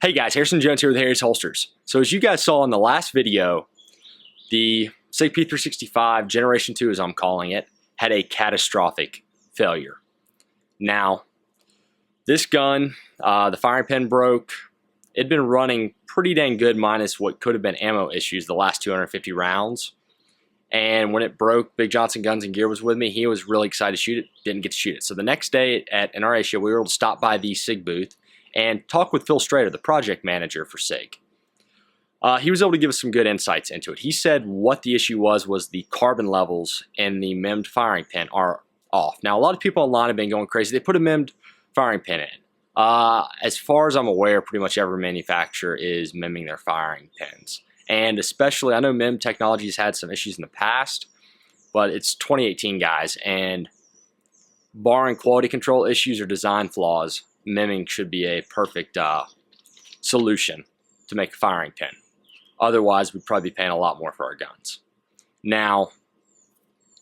Hey guys, Harrison Jones here with Harry's Holsters. So as you guys saw in the last video, the Sig P365 Generation 2, as I'm calling it, had a catastrophic failure. Now, this gun, the firing pin broke. It'd been running pretty dang good minus what could have been ammo issues the last 250 rounds. And when it broke, Big Johnson Guns and Gear was with me. He was really excited to shoot it, didn't get to shoot it. So the next day at NRA show, we were able to stop by the Sig booth and talk with Phil Strader, the project manager for Sig. He was able to give us some good insights into it. He said what the issue was the carbon levels in the MEMD firing pin are off. Now, a lot of people online have been going crazy. They put a MEMD firing pin in. As far as I'm aware, pretty much every manufacturer is MEMing their firing pins. And especially, I know MEMD technology has had some issues in the past, but it's 2018, guys, and barring quality control issues or design flaws, MEMing should be a perfect solution to make a firing pin. Otherwise, we'd probably be paying a lot more for our guns. Now,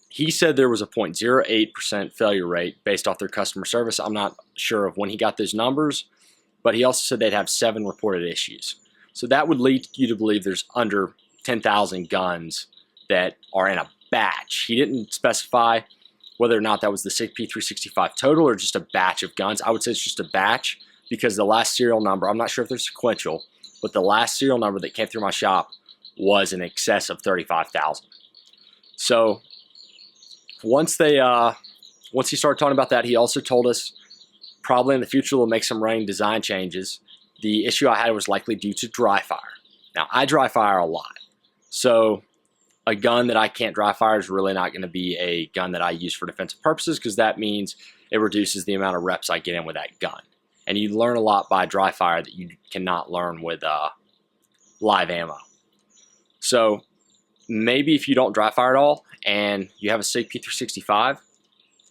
he said there was a 0.08% failure rate based off their customer service. I'm not sure of when he got those numbers, but he also said they'd have 7 reported issues. So that would lead you to believe there's under 10,000 guns that are in a batch. He didn't specify whether or not that was the Sig P365 total or just a batch of guns. I would say it's just a batch because the last serial number, I'm not sure if they're sequential, but the last serial number that came through my shop was in excess of 35,000. So once he started talking about that, he also told us probably in the future we'll make some running design changes. The issue I had was likely due to dry fire. Now, I dry fire a lot. So a gun that I can't dry fire is really not going to be a gun that I use for defensive purposes because that means it reduces the amount of reps I get in with that gun. And you learn a lot by dry fire that you cannot learn with live ammo. So maybe if you don't dry fire at all and you have a Sig P365,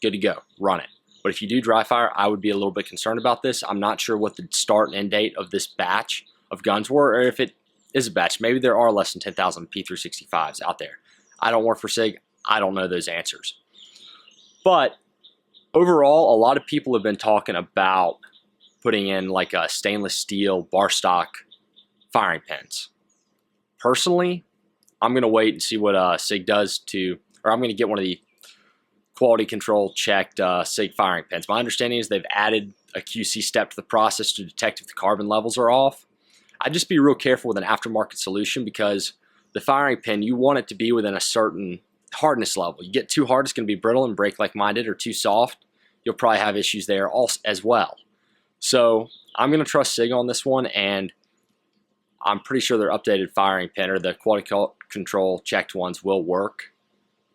good to go, run it. But if you do dry fire, I would be a little bit concerned about this. I'm not sure what the start and end date of this batch of guns were, or if it is a batch. Maybe there are less than 10,000 P365s out there. I don't work for Sig. I don't know those answers. But overall, a lot of people have been talking about putting in like a stainless steel bar stock firing pins. Personally, I'm going to wait and see what Sig does or I'm going to get one of the quality control checked Sig firing pins. My understanding is they've added a QC step to the process to detect if the carbon levels are off. I'd just be real careful with an aftermarket solution because the firing pin, you want it to be within a certain hardness level. You get too hard, it's going to be brittle and break like mine did, or too soft, you'll probably have issues there also, as well. So I'm going to trust Sig on this one, and I'm pretty sure their updated firing pin or the quality control checked ones will work.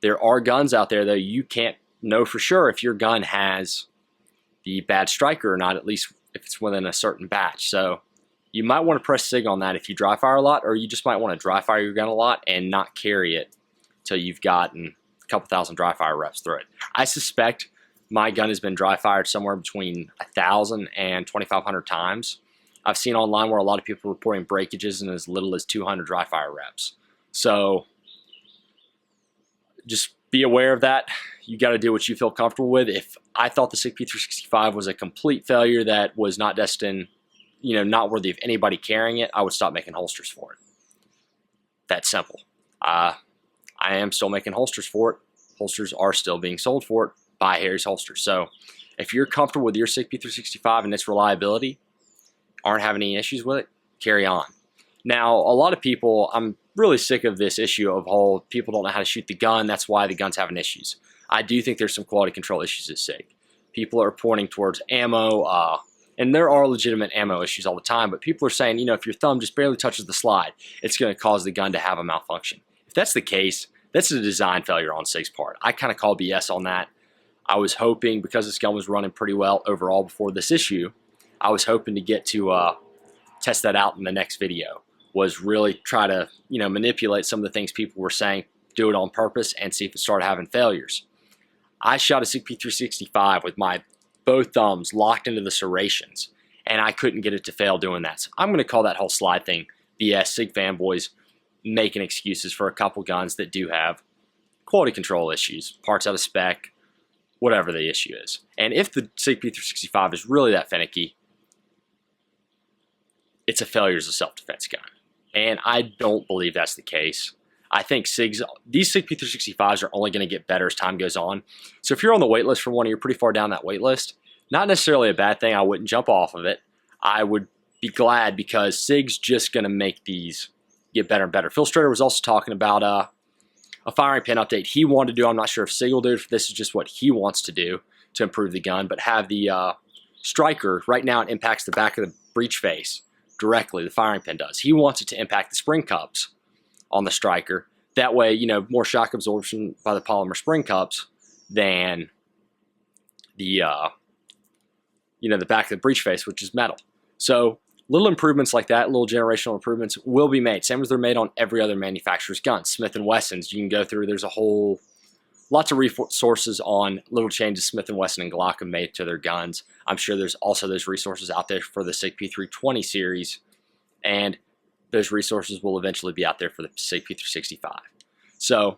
There are guns out there, though, you can't know for sure if your gun has the bad striker or not, at least if it's within a certain batch. So you might want to press Sig on that if you dry fire a lot, or you just might want to dry fire your gun a lot and not carry it until you've gotten a couple thousand dry fire reps through it. I suspect my gun has been dry fired somewhere between 1,000 and 2,500 times. I've seen online where a lot of people are reporting breakages in as little as 200 dry fire reps. So just be aware of that. You got to do what you feel comfortable with. If I thought the Sig P365 was a complete failure that was not destined, not worthy of anybody carrying it, I would stop making holsters for it. That simple. I am still making holsters for it. Holsters are still being sold for it by Harry's Holsters. So if you're comfortable with your Sig P365 and its reliability, aren't having any issues with it, carry on. Now, a lot of people, I'm really sick of this issue of people don't know how to shoot the gun, that's why the gun's having issues. I do think there's some quality control issues at Sig. People are pointing towards ammo, and there are legitimate ammo issues all the time, but people are saying, if your thumb just barely touches the slide, it's going to cause the gun to have a malfunction. If that's the case, that's a design failure on Sig's part. I kind of call BS on that. I was hoping, because this gun was running pretty well overall before this issue, I was hoping to get to test that out in the next video, was really try to manipulate some of the things people were saying, do it on purpose, and see if it started having failures. I shot a Sig P365 with my both thumbs locked into the serrations, and I couldn't get it to fail doing that. So I'm going to call that whole slide thing BS. Sig fanboys making excuses for a couple guns that do have quality control issues, parts out of spec, whatever the issue is. And if the Sig P365 is really that finicky, it's a failure as a self-defense gun. And I don't believe that's the case. I think these Sig P365s are only going to get better as time goes on. So if you're on the wait list for one, you're pretty far down that wait list, not necessarily a bad thing. I wouldn't jump off of it. I would be glad because Sig's just going to make these get better and better. Phil Strader was also talking about a firing pin update he wanted to do. I'm not sure if Sig will do it. This is just what he wants to do to improve the gun, but have the striker, right now it impacts the back of the breech face directly, the firing pin does. He wants it to impact the spring cups on the striker. That way, you know, more shock absorption by the polymer spring cups than the, you know, the back of the breech face, which is metal. So little improvements like that, little generational improvements will be made. Same as they're made on every other manufacturer's gun. Smith & Wesson's, you can go through, there's a whole, lots of resources on little changes Smith & Wesson and Glock have made to their guns. I'm sure there's also those resources out there for the Sig P320 series, and those resources will eventually be out there for the Sig P365. So,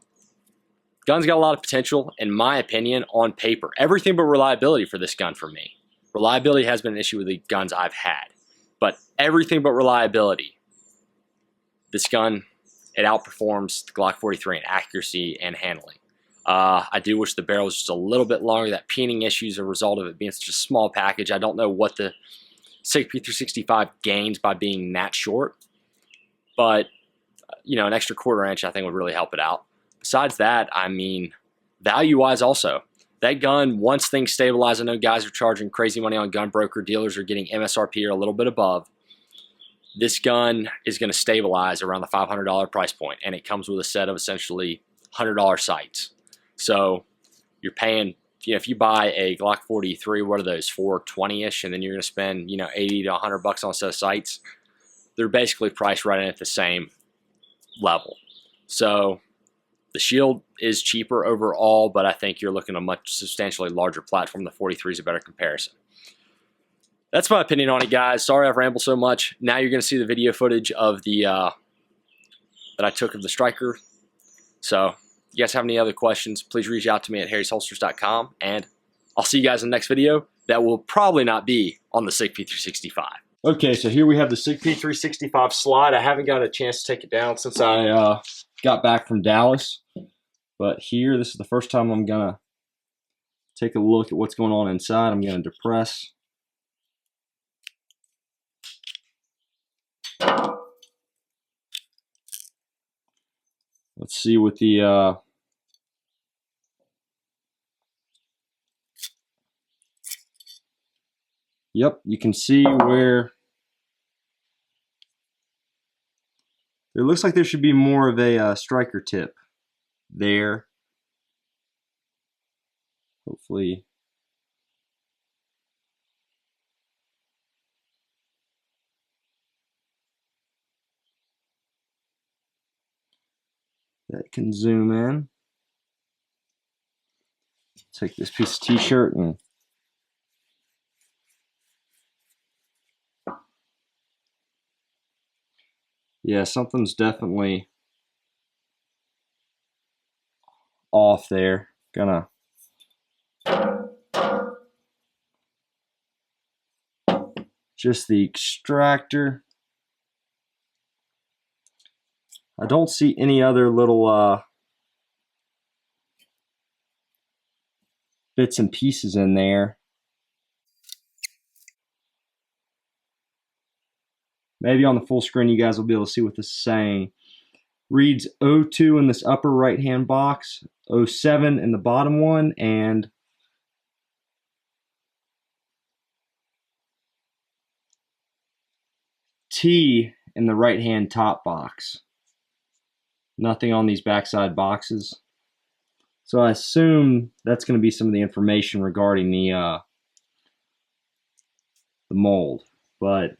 gun's got a lot of potential, in my opinion, on paper. Everything but reliability for this gun for me. Reliability has been an issue with the guns I've had, but everything but reliability. This gun, it outperforms the Glock 43 in accuracy and handling. I do wish the barrel was just a little bit longer. That peening issue is a result of it being such a small package. I don't know what the Sig P365 gains by being that short, but you know, an extra 1/4 inch I think would really help it out. Besides that, I mean, value-wise also, that gun, once things stabilize, I know guys are charging crazy money on gun broker, dealers are getting MSRP or a little bit above. This gun is going to stabilize around the $500 price point, and it comes with a set of essentially $100 sights. So you're paying, you know, if you buy a Glock 43, what are those, $420-ish, and then you're going to spend, you know, 80 to 100 bucks on a set of sights, they're basically priced right in at the same level. So the shield is cheaper overall, but I think you're looking at a much substantially larger platform. The 43 is a better comparison. That's my opinion on it, guys. Sorry I've rambled so much. Now you're going to see the video footage of the that I took of the striker. So if you guys have any other questions, please reach out to me at harrysholsters.com, and I'll see you guys in the next video that will probably not be on the Sig P365. Okay, so here we have the Sig P365 slide. I haven't got a chance to take it down since I got back from Dallas. But here, this is the first time I'm going to take a look at what's going on inside. I'm going to depress. Let's see what the yep, you can see where it looks like there should be more of a striker tip there. Hopefully. That can zoom in. Take this piece of t-shirt and yeah, something's definitely off there. Gonna just the extractor. I don't see any other little bits and pieces in there. Maybe on the full screen you guys will be able to see what this is saying. Reads 02 in this upper right hand box, 07 in the bottom one, and T in the right hand top box. Nothing on these backside boxes. So I assume that's going to be some of the information regarding the mold. But